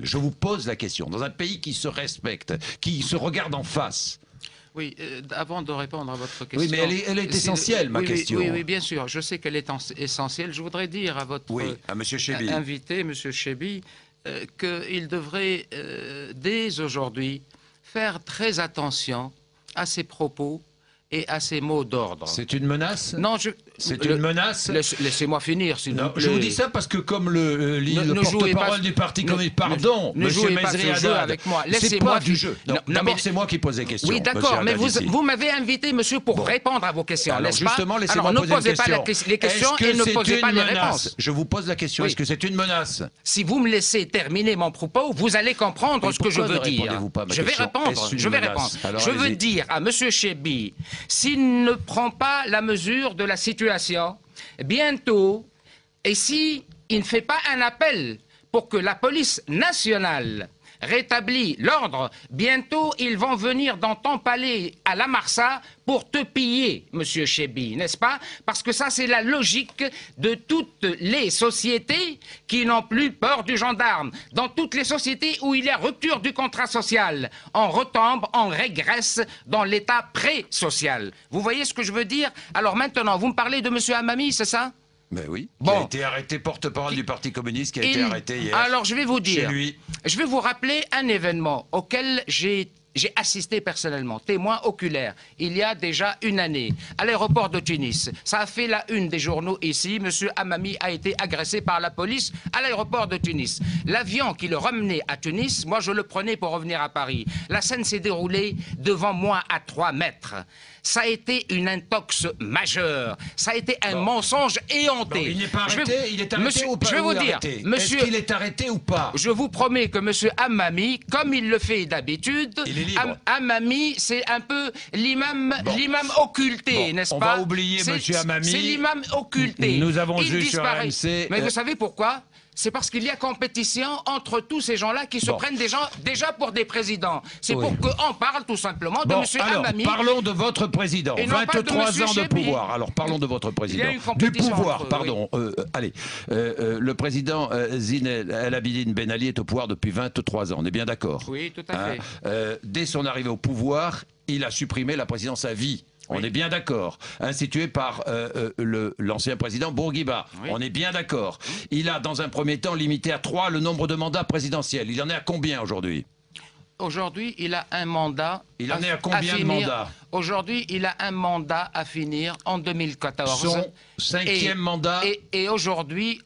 Je vous pose la question. Dans un pays qui se respecte, qui se regarde en face... Oui, avant de répondre à votre question... Oui, mais elle est essentielle, ma question. Oui, bien sûr. Je sais qu'elle est essentielle. Je voudrais dire à votre à Monsieur Chebbi. invité, M. Chebbi, qu'il devrait, dès aujourd'hui, faire très attention à ses propos et à ses mots d'ordre. C'est une menace? Non, c'est une menace? Laissez-moi finir, s'il vous plaît. Je vous dis ça parce que comme le porte-parole du Parti communiste... Pardon, Monsieur Mesri Haddad, avec moi. C'est pas du jeu. D'abord, c'est moi qui pose les questions. Oui, d'accord, mais vous m'avez invité, monsieur, pour répondre à vos questions, n'est-ce pas? Justement, laissez-moi poser ne posez pas les questions et ne posez pas les réponses. Je vous pose la question, est-ce que c'est une menace? Si vous me laissez terminer mon propos, vous allez comprendre ce que je veux dire. Je vais répondre. Je veux dire à monsieur Chebbi, s'il ne prend pas la mesure de la situation, bientôt, et si il ne fait pas un appel pour que la police nationale rétablit l'ordre, bientôt ils vont venir dans ton palais à La Marsa pour te piller, monsieur Chebbi, n'est-ce pas? Parce que ça, c'est la logique de toutes les sociétés qui n'ont plus peur du gendarme. Dans toutes les sociétés où il y a rupture du contrat social, on retombe, on régresse dans l'état pré-social. Vous voyez ce que je veux dire? Alors maintenant, vous me parlez de monsieur Hamami, c'est ça? Ben oui, qui a été arrêté, porte-parole du Parti communiste, qui a été arrêté hier. Alors je vais vous dire, chez lui. Je vais vous rappeler un événement auquel j'ai assisté personnellement, témoin oculaire, il y a déjà une année, à l'aéroport de Tunis. Ça a fait la une des journaux ici. Monsieur Hamami a été agressé par la police à l'aéroport de Tunis. L'avion qui le ramenait à Tunis, moi je le prenais pour revenir à Paris. La scène s'est déroulée devant moi à 3 mètres. Ça a été une intox majeure. Ça a été un mensonge éhonté. Bon, il n'est pas arrêté, il est arrêté ou pas? Je vais vous dire, monsieur... Est-ce qu'il est arrêté ou pas? Je vous promets que monsieur Hamami, comme il le fait d'habitude, Hamami, c'est un peu l'imam occulté, n'est-ce pas? On va oublier monsieur Hamami. C'est l'imam occulté. Nous avons vu sur AMC... Mais vous savez pourquoi? C'est parce qu'il y a compétition entre tous ces gens-là qui se prennent des gens déjà pour des présidents. C'est pour qu'on parle tout simplement de M. Hamami. Parlons de votre président. 23 ans de pouvoir. Alors parlons de votre président. Du pouvoir, pardon. Le président Zine El Abidine Ben Ali est au pouvoir depuis 23 ans. On est bien d'accord? Oui, tout à fait. Dès son arrivée au pouvoir, il a supprimé la présidence à vie. On est bien d'accord. Institué par l'ancien président Bourguiba. Oui. On est bien d'accord. Il a, dans un premier temps, limité à 3 le nombre de mandats présidentiels. Il en est à combien aujourd'hui? Aujourd'hui, il a un mandat. Il en est à combien de mandats? Aujourd'hui, il a un mandat à finir en 2014. Son 5e mandat. Et aujourd'hui,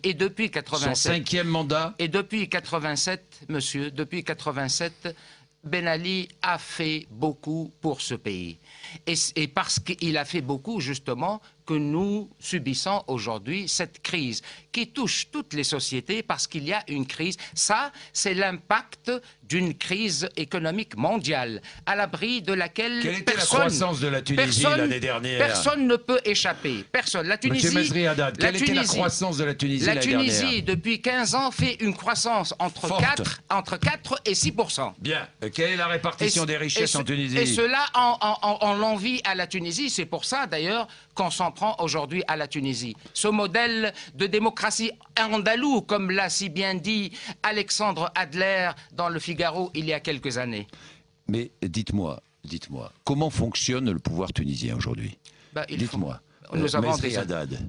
et depuis 87. Son 5e mandat. Et depuis 87, monsieur, depuis 87, Ben Ali a fait beaucoup pour ce pays. Et parce qu'il a fait beaucoup, justement, que nous subissons aujourd'hui cette crise qui touche toutes les sociétés parce qu'il y a une crise. Ça, c'est l'impact d'une crise économique mondiale à l'abri de laquelle quelle était la croissance de la Tunisie l'année dernière? Personne ne peut échapper. Personne. La Tunisie, Monsieur Mesri Haddad, quelle était la croissance de la Tunisie l'année dernière? La Tunisie, depuis 15 ans, fait une croissance entre 4 et 6%. Bien. Quelle est la répartition des richesses en Tunisie? Et cela, on l'envie à la Tunisie. C'est pour ça, d'ailleurs, qu'on s'en prend aujourd'hui à la Tunisie. Ce modèle de démocratie andalou, comme l'a si bien dit Alexandre Adler dans Le Figaro il y a quelques années. Mais dites-moi, comment fonctionne le pouvoir tunisien aujourd'hui? Dites-moi.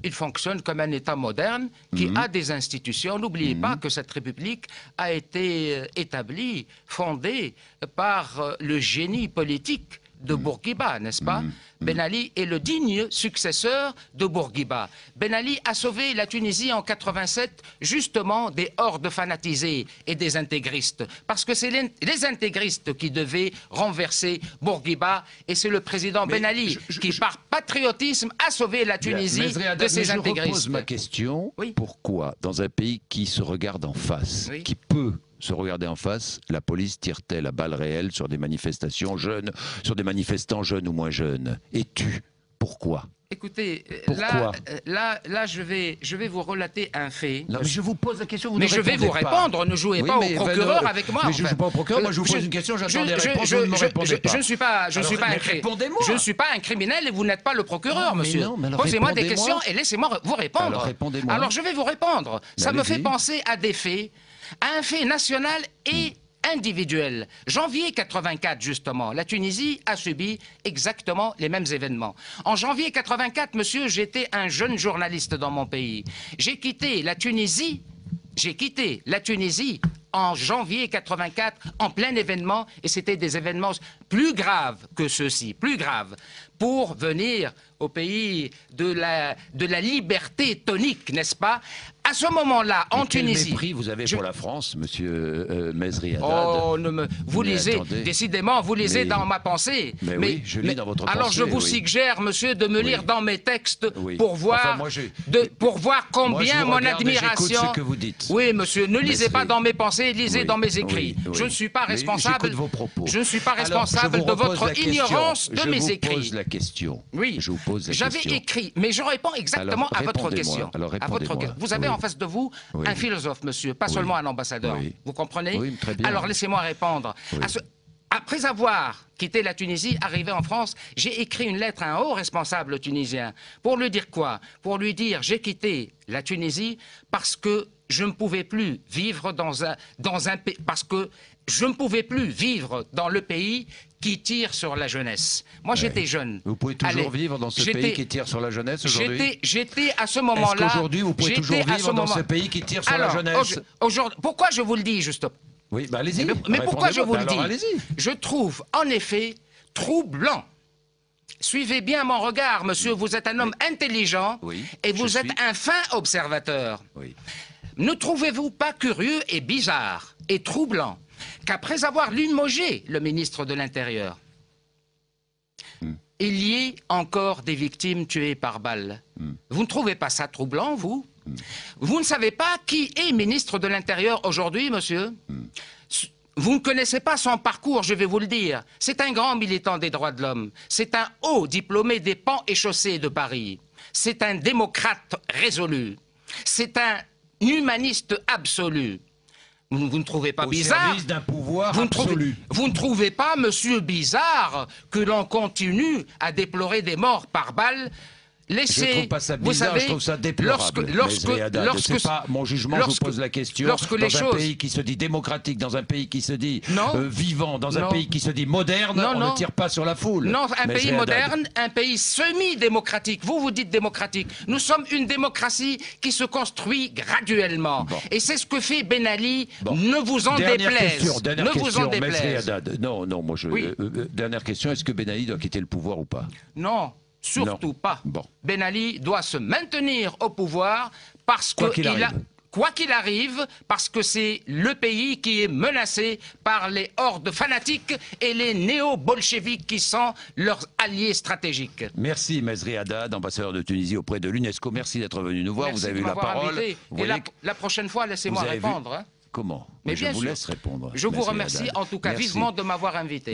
Il fonctionne comme un État moderne qui a des institutions. N'oubliez pas que cette République a été établie, fondée par le génie politique de Bourguiba, n'est-ce pas? Ben Ali est le digne successeur de Bourguiba. Ben Ali a sauvé la Tunisie en 87 justement des hordes fanatisées et des intégristes. Parce que c'est les intégristes qui devaient renverser Bourguiba et c'est le président Ben Ali qui, par patriotisme, a sauvé la Tunisie de ces intégristes. Je repose ma question. Pourquoi, dans un pays qui se regarde en face, qui peut se regarder en face, la police tire-t-elle à balles réelles sur des manifestations jeunes, sur des manifestants jeunes ou moins jeunes? Et tue? Pourquoi? Écoutez, là, je vais vous relater un fait. Non, mais je vous pose la question, vous mais ne je vais vous répondre, ne jouez pas au procureur avec moi. Mais je ne joue pas au procureur, moi je vous pose une question, j'attends des réponses, vous ne me répondez pas. Je ne suis pas un criminel et vous n'êtes pas le procureur, monsieur. Posez-moi des questions et laissez-moi vous répondre. Alors répondez-moi. Alors je vais vous répondre. Ça me fait penser à des faits à un fait national et individuel. Janvier 84, justement, la Tunisie a subi exactement les mêmes événements. En janvier 84, monsieur, j'étais un jeune journaliste dans mon pays. J'ai quitté la Tunisie en janvier 84, en plein événement, et c'était des événements plus graves que ceux-ci, plus graves, pour venir au pays de la liberté tonique, n'est-ce pas? À ce moment-là, en Tunisie... Quel mépris vous avez pour la France, monsieur Mezri Haddad? Oh, vous lisez, décidément, vous lisez dans ma pensée. Mais oui, je lis dans votre pensée. Alors je vous suggère, monsieur, de me lire dans mes textes pour voir, pour voir combien mon admiration... J'écoute ce que vous dites. Oui, monsieur, ne lisez pas dans mes pensées, lisez dans mes écrits. Je ne suis pas responsable... vos propos. Je ne suis pas responsable de votre ignorance de mes écrits. Je vous pose la question. Oui, je vous pose la question. J'avais écrit, mais je réponds exactement à votre question. Vous avez en face de vous un philosophe, monsieur, pas seulement un ambassadeur. Vous comprenez? Oui, très bien. Alors laissez-moi répondre. Après avoir quitté la Tunisie, arrivé en France, j'ai écrit une lettre à un haut responsable tunisien. Pour lui dire quoi? Pour lui dire, j'ai quitté la Tunisie parce que je ne pouvais plus vivre dans un pays, parce que je ne pouvais plus vivre dans le pays qui tire sur la jeunesse. Moi, j'étais jeune. Vous pouvez toujours vivre dans ce pays qui tire sur la jeunesse aujourd'hui? J'étais à ce moment-là... Est-ce qu'aujourd'hui, vous pouvez toujours vivre dans ce pays qui tire sur la jeunesse? Pourquoi je vous le dis, justement? Oui, bah allez-y. Mais pourquoi je vous le dis? Je trouve, en effet, troublant. Suivez bien mon regard, monsieur. Vous êtes un homme intelligent et vous êtes un fin observateur. Ne trouvez-vous pas curieux et bizarre et troublant qu'après avoir limogé le ministre de l'Intérieur, il y ait encore des victimes tuées par balle? Vous ne trouvez pas ça troublant, vous? Vous ne savez pas qui est ministre de l'Intérieur aujourd'hui, monsieur? Vous ne connaissez pas son parcours, je vais vous le dire. C'est un grand militant des droits de l'homme. C'est un haut diplômé des pans et chaussées de Paris. C'est un démocrate résolu. C'est un humaniste absolu. Vous ne trouvez pas bizarre? Au service d'un pouvoir absolu. Vous ne trouvez pas, monsieur, bizarre que l'on continue à déplorer des morts par balle? Je ne trouve pas ça bizarre, je trouve ça déplorable. C'est pas mon jugement, je vous pose la question. Dans un pays qui se dit démocratique, dans un pays qui se dit vivant, dans un pays qui se dit moderne, on ne tire pas sur la foule. Non, un pays moderne, un pays semi-démocratique. Vous dites démocratique. Nous sommes une démocratie qui se construit graduellement. Et c'est ce que fait Ben Ali. Ne vous en déplaise. Dernière question, Mezri Haddad. Non, moi je... Dernière question, est-ce que Ben Ali doit quitter le pouvoir ou pas? Non. Surtout pas. Ben Ali doit se maintenir au pouvoir parce que quoi qu'il arrive, parce que c'est le pays qui est menacé par les hordes fanatiques et les néo-bolcheviques qui sont leurs alliés stratégiques. Merci Mezri Haddad, ambassadeur de Tunisie auprès de l'UNESCO. Merci d'être venu nous voir. Vous avez eu la parole. Et la prochaine fois, laissez-moi répondre. Comment? Mais je vous laisse répondre. Je vous remercie en tout cas vivement de m'avoir invité.